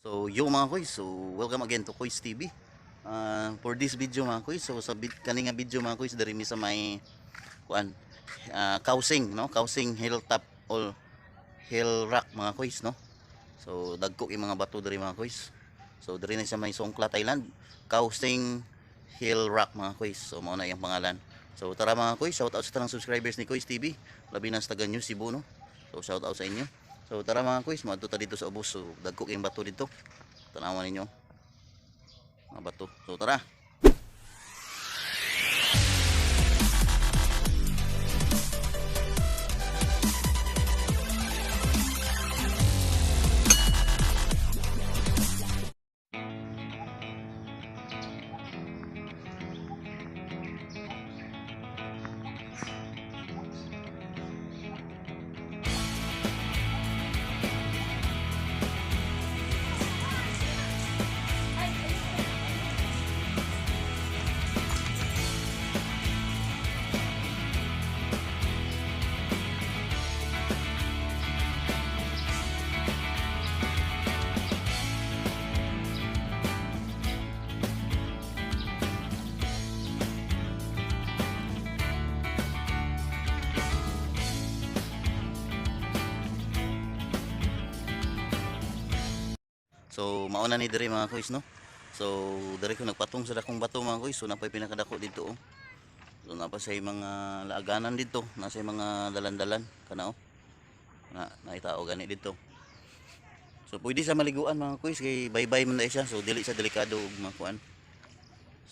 So yo mga koy, so welcome again to Koy's TV. For this video mga koy, so sa kaninga video mga koy, dari mi sa may kuan Kausing no, Kausing hilltop or hill rock mga koy no. So dagko yung mga bato dari mga koy. So dari na sa may Songkla, Thailand, Kausing Hill Rock mga koy. So mao na yung pangalan. So tara mga koy, shout out sa tanang subscribers ni Koy's TV, labi na sa taga New Cebu no. So shout out sa inyo. So tara mga koy, madto ta dito sa ubos. So dagko kayong bato dito. Tanawan ninyo mga bato. So tara. So mauna ni diri mga koys no. So diri ko nagpatong sa dakong bato mga koys. So napay pinakadako dito oh. So napa say mga laaganan dito, nasa mga dalan-dalan kana oh. Naitao gani dito. So pwede sa maliguan mga koys kay bye-bye man na siya. So dili sa delikado og mga kuan.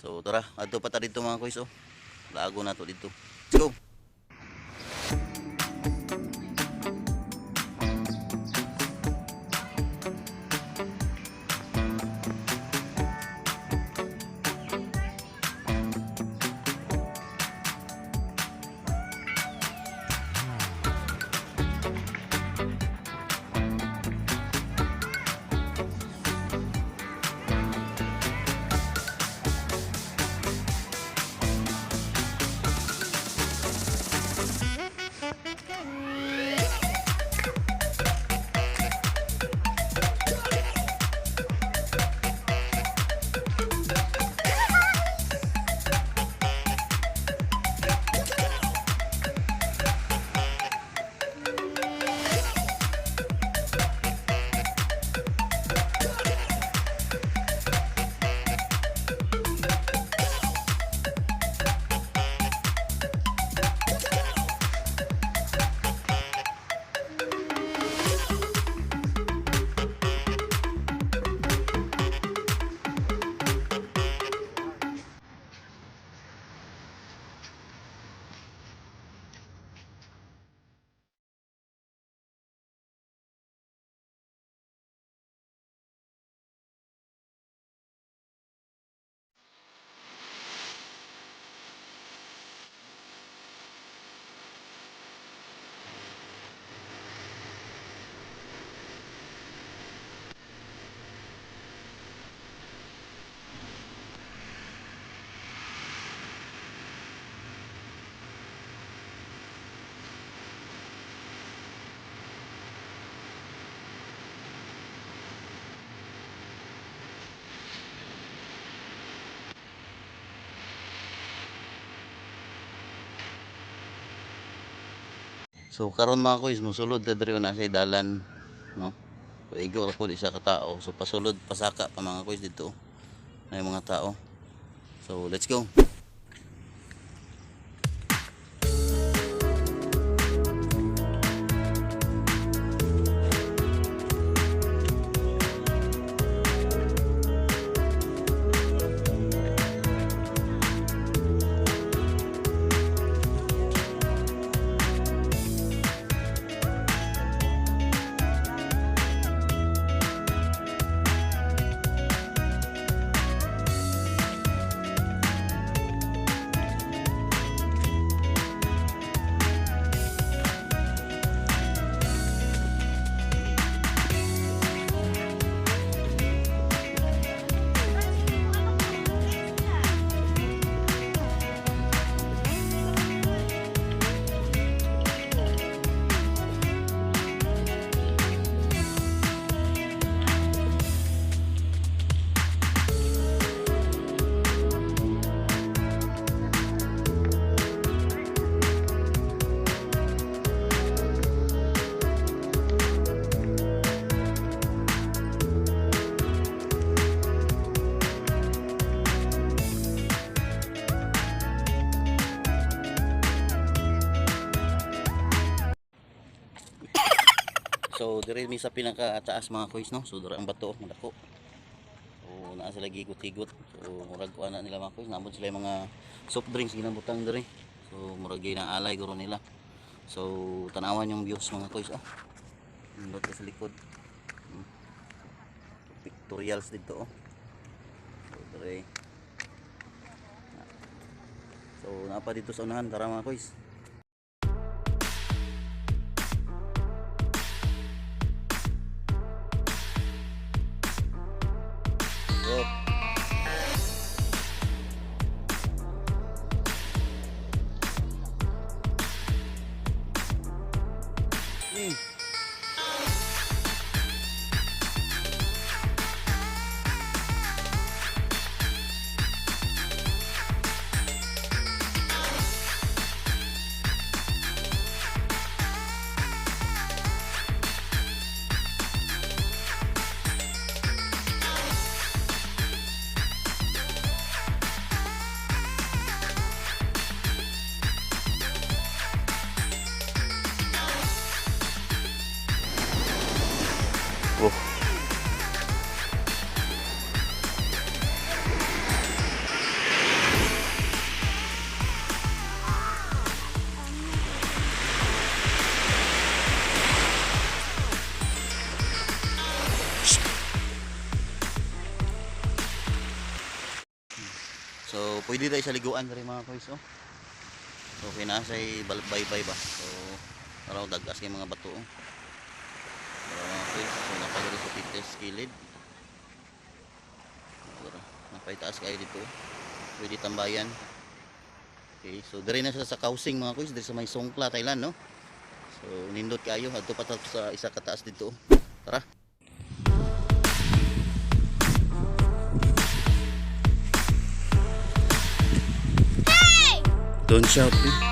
So tara, adto pa ta dito mga koys oh. Laago na to dito. Let's go. So karon mga koys, mosulod ta diri na say dalan, no. Paigo ra pud isa ka tao. So pasulod pasaka pa mga koys dito. Na mga tao. So let's go. diri mi sa pinakataas mga kuys no. So dira ang bato madako. So naa sila gigot-igot. So murag kuan na nila mga kuys, naabot sila yung mga soft drinks ginabutang diri. So murag gyud ang alay guro nila. So tanawan yung views mga kuys oh. Nindot sa likod. Pictorials dito oh. So diri. So napa dito sa unahan, tara mga kuys. Go. Oh. So, pwede tayo sa liguan rin mga kuys oh. So, kinasay baybay ba. So, araw dagas kay mga bato oh. Okay, so napagod sa tites kilid. Napaitaas kayo dito. Pwede tambayan. Okay, so dire na siya sa Kausing mga kuys, dire sa may Songkla, Thailand no. So nindot kayo adto pa sa isa kataas dito. Tara. Hey! Don't shout please.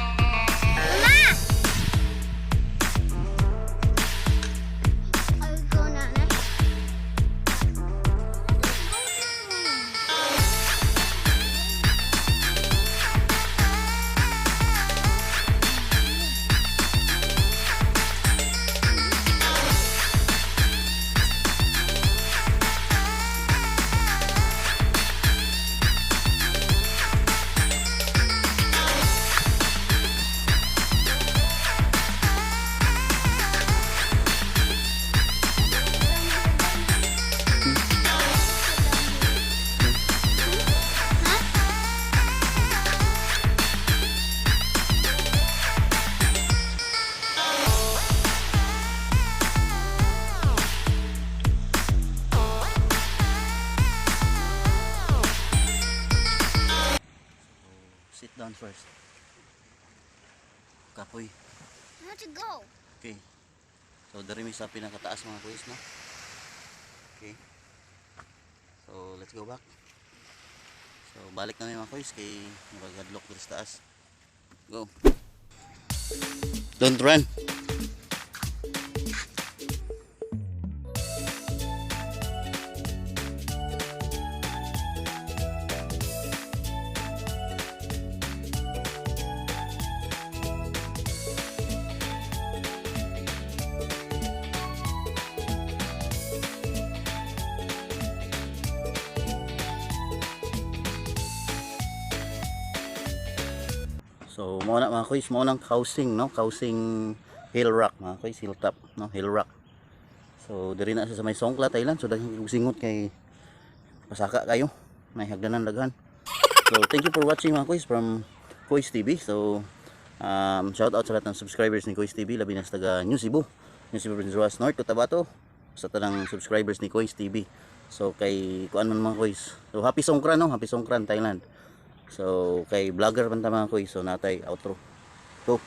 Sit down first. Kapoy. I want to go. Okay. So dari mi sa pinakataas mga kuys no. Okay. So let's go back. So balik na mga kuys kay muragadlok diri sa taas. Go. Don't run. So mao na mga kuys, mao nang Kausing no, Kausing Hill Rock mga kuys, hilltop no, Hill Rock. So diri na sa may Songkla, Thailand. So daghang singot kay pasaka kayo, may hagdanan daghan. So thank you for watching mga kuys from Kuys TV. So shout out sa lahat ng subscribers ni Kuys TV, labi na sa taga New Cebu, Prince North, Cotabato, sa tanang subscribers ni Kuys TV. So kay kuan man mga kuys. So happy Songkran no, happy Songkran Thailand. So kay vlogger man ta mga kuys, so natay outro. Go.